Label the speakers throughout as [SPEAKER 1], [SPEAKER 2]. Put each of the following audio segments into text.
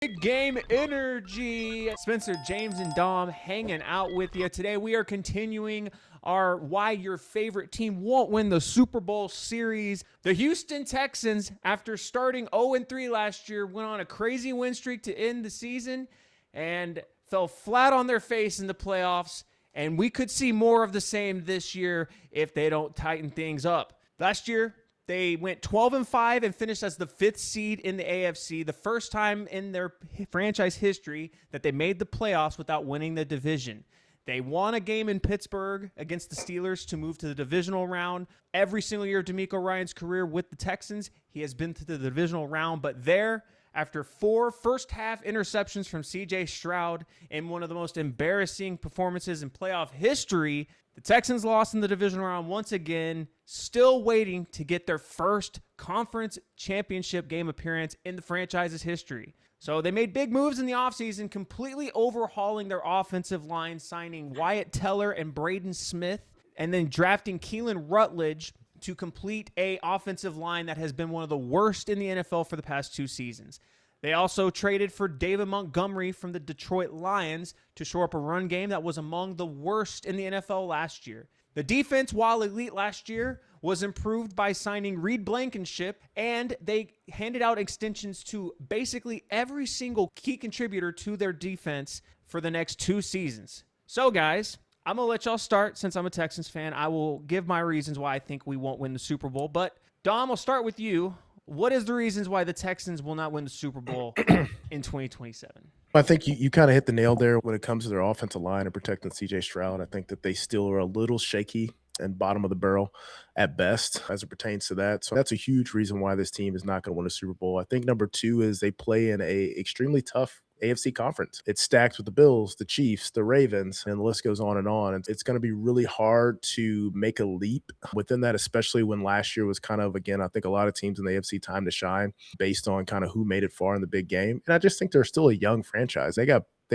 [SPEAKER 1] Big game energy. Spencer, James, and Dom hanging out with you. Today we are continuing our why your favorite team won't win the Super Bowl series. The Houston Texans, after starting 0-3 last year, went on a crazy win streak to end the season and fell flat on their face in the playoffs. And we could see more of the same this year if they don't tighten things up. Last year, they went 12-5 and finished as the 5th seed in the AFC, the first time in their franchise history that they made the playoffs without winning the division. They won a game in Pittsburgh against the Steelers to move to the divisional round. Every single year of DeMeco Ryans' career with the Texans, he has been to the divisional round, but there, after 4 first-half interceptions from C.J. Stroud in one of the most embarrassing performances in playoff history, the Texans lost in the divisional round once again, still waiting to get their first conference championship game appearance in the franchise's history. So they made big moves in the offseason, completely overhauling their offensive line, signing Wyatt Teller and Braden Smith, and then drafting Keelan Rutledge to complete a offensive line that has been one of the worst in the NFL for the past 2 seasons. They also traded for David Montgomery from the Detroit Lions to shore up a run game that was among the worst in the NFL last year. The defense, while elite last year, was improved by signing Reed Blankenship, and they handed out extensions to basically every single key contributor to their defense for the next 2 seasons. So, guys, I'm going to let y'all start. Since I'm a Texans fan, I will give my reasons why I think we won't win the Super Bowl. But, Dom, I'll start with you. What is the reasons why the Texans will not win the Super Bowl in 2027?
[SPEAKER 2] I think you kind of hit the nail there when it comes to their offensive line and protecting C.J. Stroud. I think that they still are a little shaky and bottom of the barrel at best as it pertains to that. So that's a huge reason why this team is not going to win a Super Bowl. I think number 2 is they play in a extremely tough AFC conference. It's stacked with the Bills, the Chiefs, the Ravens, and the list goes on and on. And it's going to be really hard to make a leap within that, especially when last year was kind of, again, I think a lot of teams in the AFC time to shine based on kind of who made it far in the big game. And I just think they're still a young franchise. They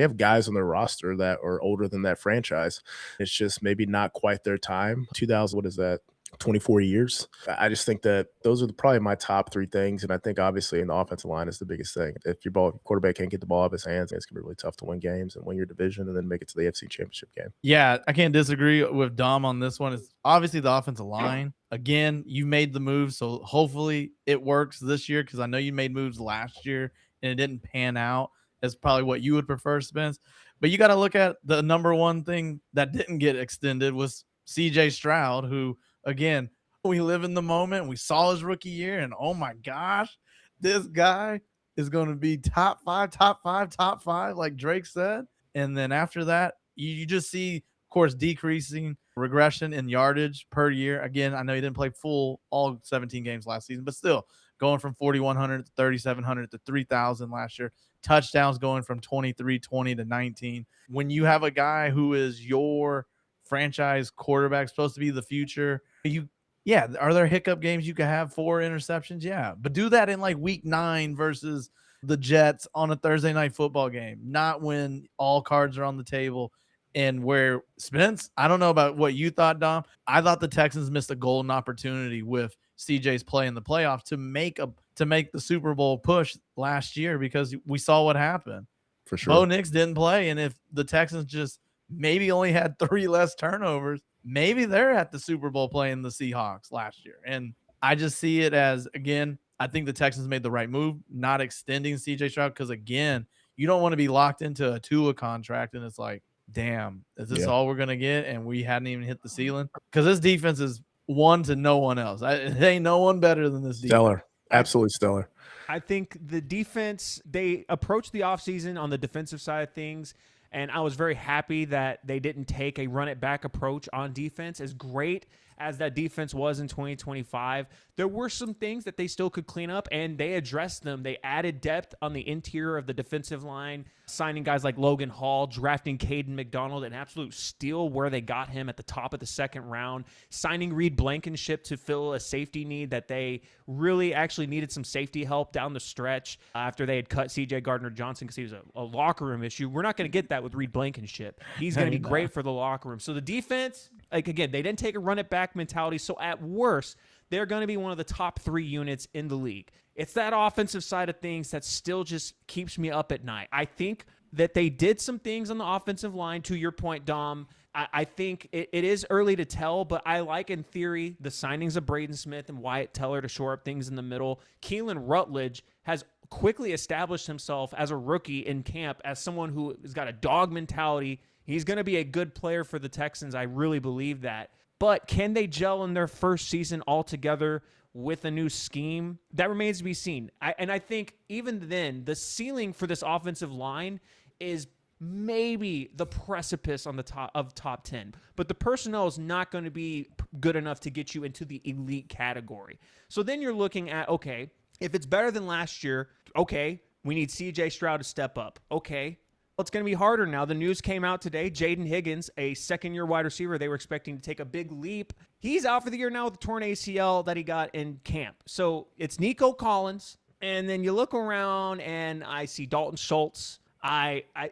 [SPEAKER 2] have guys on their roster that are older than that franchise. It's just maybe not quite their time. 2000, what is that? 24 years. I just think that those are probably my top 3 things. And I think obviously in the offensive line is the biggest thing. If your quarterback can't get the ball out of his hands, it's going to be really tough to win games and win your division and then make it to the AFC Championship game.
[SPEAKER 3] Yeah, I can't disagree with Dom on this one. It's obviously the offensive line. Again, you made the move, so hopefully it works this year because I know you made moves last year and it didn't pan out. That's probably what you would prefer, Spence. But you got to look at the number one thing that didn't get extended was C.J. Stroud, who, again, we live in the moment. We saw his rookie year, and oh my gosh, this guy is going to be top five, like Drake said. And then after that, you just see, of course, decreasing regression in yardage per year. Again, I know he didn't play full all 17 games last season, but still going from 4,100 to 3,700 to 3,000 last year. Touchdowns going from 23-20 to 19. When you have a guy who is your franchise quarterback, supposed to be the future, are there hiccup games you could have 4 interceptions? Yeah, but do that in like week 9 versus the Jets on a Thursday night football game, not when all cards are on the table. And where Spence, I don't know about what you thought, Dom. I thought the Texans missed a golden opportunity with CJ's play in the playoffs to make the Super Bowl push last year because we saw what happened.
[SPEAKER 2] For sure.
[SPEAKER 3] Bo Nix didn't play, and if the Texans just maybe only had 3 less turnovers, maybe they're at the Super Bowl playing the Seahawks last year. And I just see it as, again, I think the Texans made the right move, not extending C.J. Stroud, because, again, you don't want to be locked into a Tua contract, and it's like, damn, is this all we're going to get? And we hadn't even hit the ceiling? Because this defense is one to no one else. There ain't no one better than this defense.
[SPEAKER 2] Stellar. Absolutely stellar.
[SPEAKER 1] I think the defense, they approached the offseason on the defensive side of things, and I was very happy that they didn't take a run-it-back approach on defense. As great as that defense was in 2025, there were some things that they still could clean up, and they addressed them. They added depth on the interior of the defensive line, signing guys like Logan Hall, drafting Caden McDonald, an absolute steal where they got him at the top of the 2nd round, signing Reed Blankenship to fill a safety need that they really actually needed some safety help down the stretch after they had cut C.J. Gardner-Johnson because he was a locker room issue. We're not going to get that with Reed Blankenship. He's going to be great for the locker room. So the defense, like, again, they didn't take a run-it-back mentality. So at worst, they're going to be one of the top 3 units in the league. It's that offensive side of things that still just keeps me up at night. I think that they did some things on the offensive line, to your point, Dom. I think it is early to tell, but I like, in theory, the signings of Braden Smith and Wyatt Teller to shore up things in the middle. Keelan Rutledge has quickly established himself as a rookie in camp as someone who has got a dog mentality. He's going to be a good player for the Texans. I really believe that. But can they gel in their first season altogether with a new scheme? That remains to be seen. I think even then, the ceiling for this offensive line is maybe the precipice on the top 10, but the personnel is not going to be good enough to get you into the elite category. So then you're looking at, okay, if it's better than last year, okay, we need CJ Stroud to step up. Okay, well, it's going to be harder now. The news came out today. Jayden Higgins, a second-year wide receiver, they were expecting to take a big leap. He's out for the year now with a torn ACL that he got in camp. So it's Nico Collins, and then you look around and I see Dalton Schultz.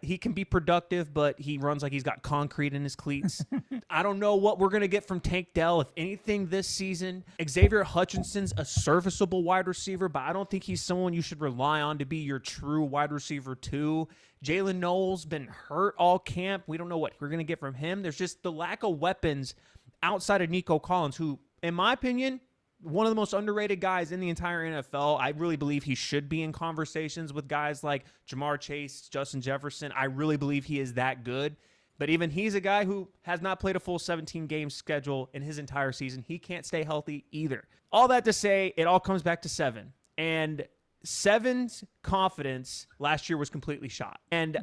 [SPEAKER 1] He can be productive, but he runs like he's got concrete in his cleats. I don't know what we're going to get from Tank Dell, if anything, this season. Xavier Hutchinson's a serviceable wide receiver, but I don't think he's someone you should rely on to be your true wide receiver too. Jalen Knowles been hurt all camp. We don't know what we're going to get from him. There's just the lack of weapons outside of Nico Collins, who, in my opinion, one of the most underrated guys in the entire NFL. I really believe he should be in conversations with guys like Jamar Chase, Justin Jefferson. I really believe he is that good. But even he's a guy who has not played a full 17-game schedule in his entire season. He can't stay healthy either. All that to say, it all comes back to 7. And 7's confidence last year was completely shot. And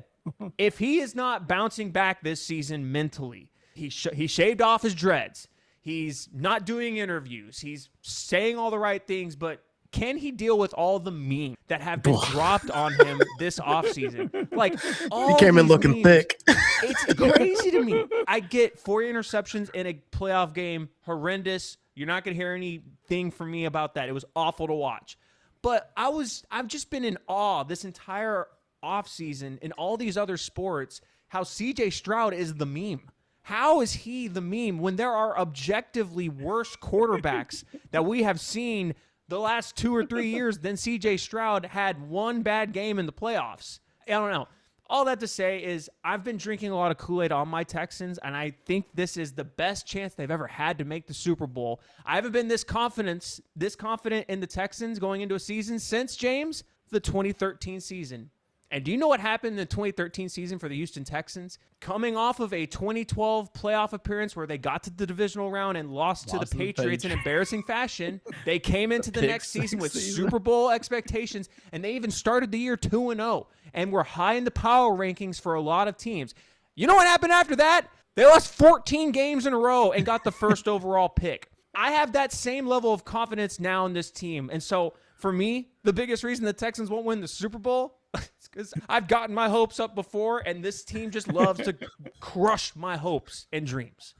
[SPEAKER 1] if he is not bouncing back this season mentally, he shaved off his dreads. He's not doing interviews. He's saying all the right things, but can he deal with all the memes that have been dropped on him this offseason? Like, all
[SPEAKER 2] he came in looking
[SPEAKER 1] memes,
[SPEAKER 2] thick.
[SPEAKER 1] It's crazy to me. I get 4 interceptions in a playoff game. Horrendous. You're not going to hear anything from me about that. It was awful to watch. But I've just been in awe this entire offseason in all these other sports, how CJ Stroud is the meme. How is he the meme when there are objectively worse quarterbacks that we have seen the last 2 or 3 years than CJ Stroud had one bad game in the playoffs? I don't know. All that to say is I've been drinking a lot of Kool-Aid on my Texans, and I think this is the best chance they've ever had to make the Super Bowl. I haven't been this confident in the Texans going into a season since, James, the 2013 season. And do you know what happened in the 2013 season for the Houston Texans? Coming off of a 2012 playoff appearance where they got to the divisional round and lost to the Patriots in embarrassing fashion, they came into the next season with Super Bowl expectations, and they even started the year 2-0 and were high in the power rankings for a lot of teams. You know what happened after that? They lost 14 games in a row and got the first overall pick. I have that same level of confidence now in this team. And so for me, the biggest reason the Texans won't win the Super Bowl is because I've gotten my hopes up before, and this team just loves to crush my hopes and dreams.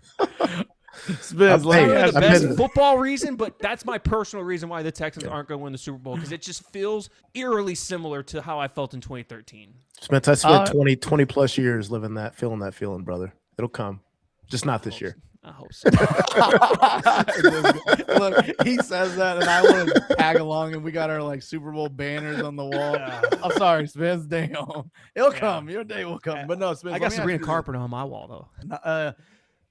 [SPEAKER 1] It's the best football reason, but that's my personal reason why the Texans aren't going to win the Super Bowl, because it just feels eerily similar to how I felt in 2013.
[SPEAKER 2] Spence, I spent 20 plus years feeling that feeling, brother. It'll come. Just not this year.
[SPEAKER 1] I hope so.
[SPEAKER 3] Look, he says that, and I want to tag along, and we got our like Super Bowl banners on the wall. I'm sorry, Spence. Damn, it'll come. Your day will come. But no, Spence.
[SPEAKER 1] I got Sabrina Carpenter on my wall though.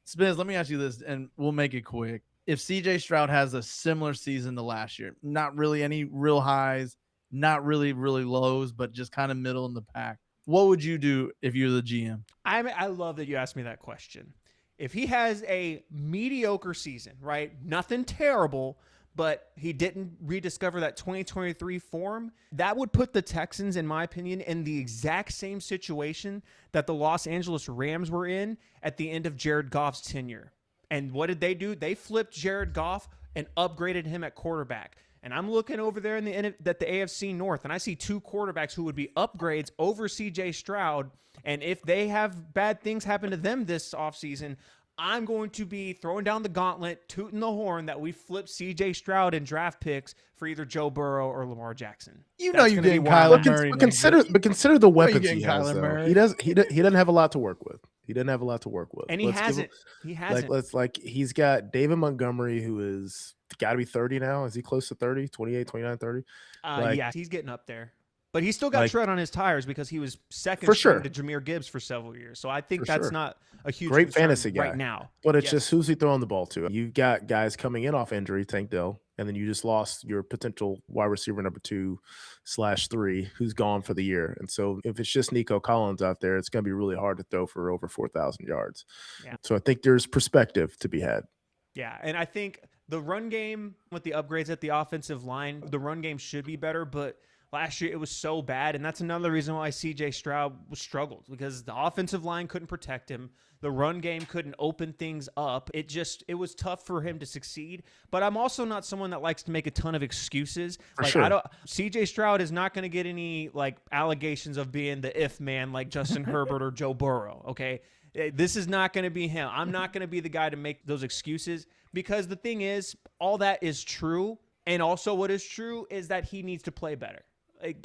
[SPEAKER 3] Spence, let me ask you this, and we'll make it quick. If CJ Stroud has a similar season to last year, not really any real highs, not really lows, but just kind of middle in the pack, what would you do if you're the GM?
[SPEAKER 1] I love that you asked me that question. If he has a mediocre season, right? Nothing terrible, but he didn't rediscover that 2023 form, that would put the Texans, in my opinion, in the exact same situation that the Los Angeles Rams were in at the end of Jared Goff's tenure. And what did they do? They flipped Jared Goff and upgraded him at quarterback. And I'm looking over there at the AFC North, and I see 2 quarterbacks who would be upgrades over CJ Stroud. And if they have bad things happen to them this offseason, I'm going to be throwing down the gauntlet, tooting the horn that we flip CJ Stroud in draft picks for either Joe Burrow or Lamar Jackson.
[SPEAKER 3] You know you're getting Kyler Murray.
[SPEAKER 2] But consider the weapons he has. He doesn't have a lot to work with. He doesn't have a lot to work with.
[SPEAKER 1] And he hasn't.
[SPEAKER 2] He's got David Montgomery, who is got to be 30 now. Is he close to 30, 28, 29, 30?
[SPEAKER 1] Yeah, he's getting up there. But he's still got
[SPEAKER 2] Like,
[SPEAKER 1] tread on his tires because he was second
[SPEAKER 2] for
[SPEAKER 1] string
[SPEAKER 2] sure.
[SPEAKER 1] to Jahmyr Gibbs for several years. So I think
[SPEAKER 2] For
[SPEAKER 1] that's
[SPEAKER 2] sure.
[SPEAKER 1] not a huge
[SPEAKER 2] Great
[SPEAKER 1] concern
[SPEAKER 2] fantasy guy
[SPEAKER 1] right now.
[SPEAKER 2] But it's
[SPEAKER 1] Yes.
[SPEAKER 2] just who's he throwing the ball to? You've got guys coming in off injury, Tank Dell, and then you just lost your potential wide receiver number 2/3 who's gone for the year. And so if it's just Nico Collins out there, it's going to be really hard to throw for over 4,000 yards.
[SPEAKER 1] Yeah.
[SPEAKER 2] So I think there's perspective to be had.
[SPEAKER 1] Yeah, and I think the run game with the upgrades at the offensive line, the run game should be better, but last year it was so bad, and that's another reason why CJ Stroud struggled, because the offensive line couldn't protect him. The run game couldn't open things up. It was tough for him to succeed, but I'm also not someone that likes to make a ton of excuses.
[SPEAKER 2] For sure.
[SPEAKER 1] CJ Stroud is not going to get any allegations of being the if man like Justin Herbert or Joe Burrow, okay? This is not going to be him. I'm not going to be the guy to make those excuses, because the thing is, all that is true, and also what is true is that he needs to play better.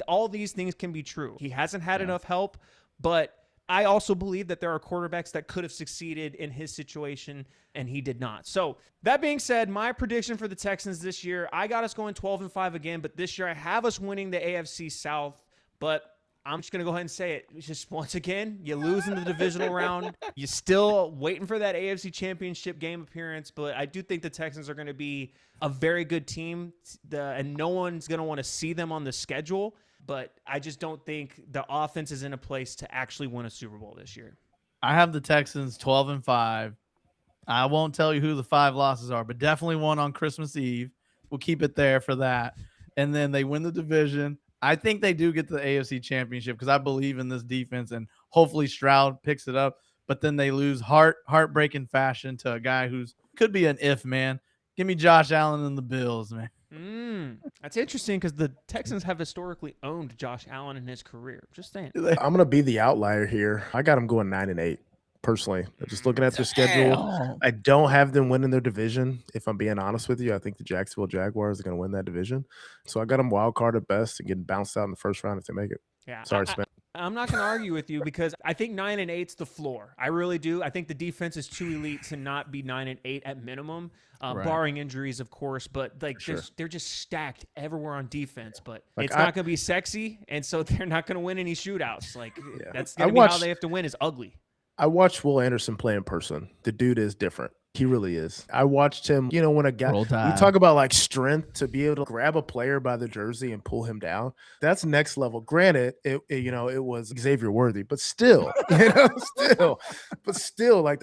[SPEAKER 1] All these things can be true. He hasn't had enough help, but I also believe that there are quarterbacks that could have succeeded in his situation, and he did not. So that being said, my prediction for the Texans this year, I got us going 12-5 again, but this year I have us winning the AFC South, but I'm just going to go ahead and say it. It's just, once again, you lose in the divisional round. You're still waiting for that AFC Championship game appearance, but I do think the Texans are going to be a very good team, and no one's going to want to see them on the schedule, but I just don't think the offense is in a place to actually win a Super Bowl this year.
[SPEAKER 3] I have the Texans 12-5. I won't tell you who the 5 losses are, but definitely one on Christmas Eve. We'll keep it there for that. And then they win the division. I think they do get to the AFC Championship because I believe in this defense, and hopefully Stroud picks it up. But then they lose heartbreaking fashion to a guy who's could be an if man. Give me Josh Allen and the Bills, man.
[SPEAKER 1] That's interesting because the Texans have historically owned Josh Allen in his career. Just saying.
[SPEAKER 2] I'm going to be the outlier here. I got them going 9-8. Personally, just looking at their schedule, I don't have them winning their division. If I'm being honest with you, I think the Jacksonville Jaguars are going to win that division. So I got them wild card at best and getting bounced out in the first round if they make it.
[SPEAKER 1] Yeah,
[SPEAKER 2] sorry, Smith.
[SPEAKER 1] I'm not going to argue with you because I think 9-8's the floor. I really do. I think the defense is too elite to not be 9-8 at minimum, barring injuries, of course. But they're just stacked everywhere on defense. But it's not going to be sexy, and so they're not going to win any shootouts. That's going to be how they have to win. Is ugly.
[SPEAKER 2] I watched Will Anderson play in person. The dude is different. He really is. I watched him, when a guy, you talk about strength to be able to grab a player by the jersey and pull him down. That's next level. Granted, it was Xavier Worthy, but still, the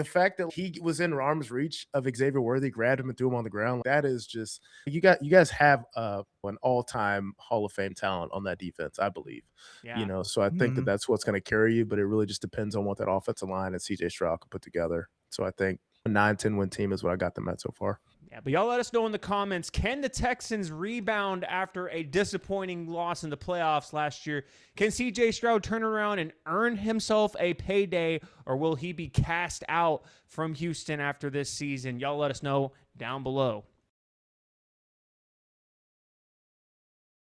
[SPEAKER 2] fact that he was in arm's reach of Xavier Worthy, grabbed him and threw him on the ground. That is just, you guys have an all-time Hall of Fame talent on that defense, I believe.
[SPEAKER 1] Yeah.
[SPEAKER 2] So I think that's what's going to carry you, but it really just depends on what that offensive line and CJ Stroud can put together. So I think a 9-10 win team is what I got them at so far.
[SPEAKER 1] Yeah, but y'all let us know in the comments, can the Texans rebound after a disappointing loss in the playoffs last year? Can CJ Stroud turn around and earn himself a payday, or will he be cast out from Houston after this season? Y'all let us know down below.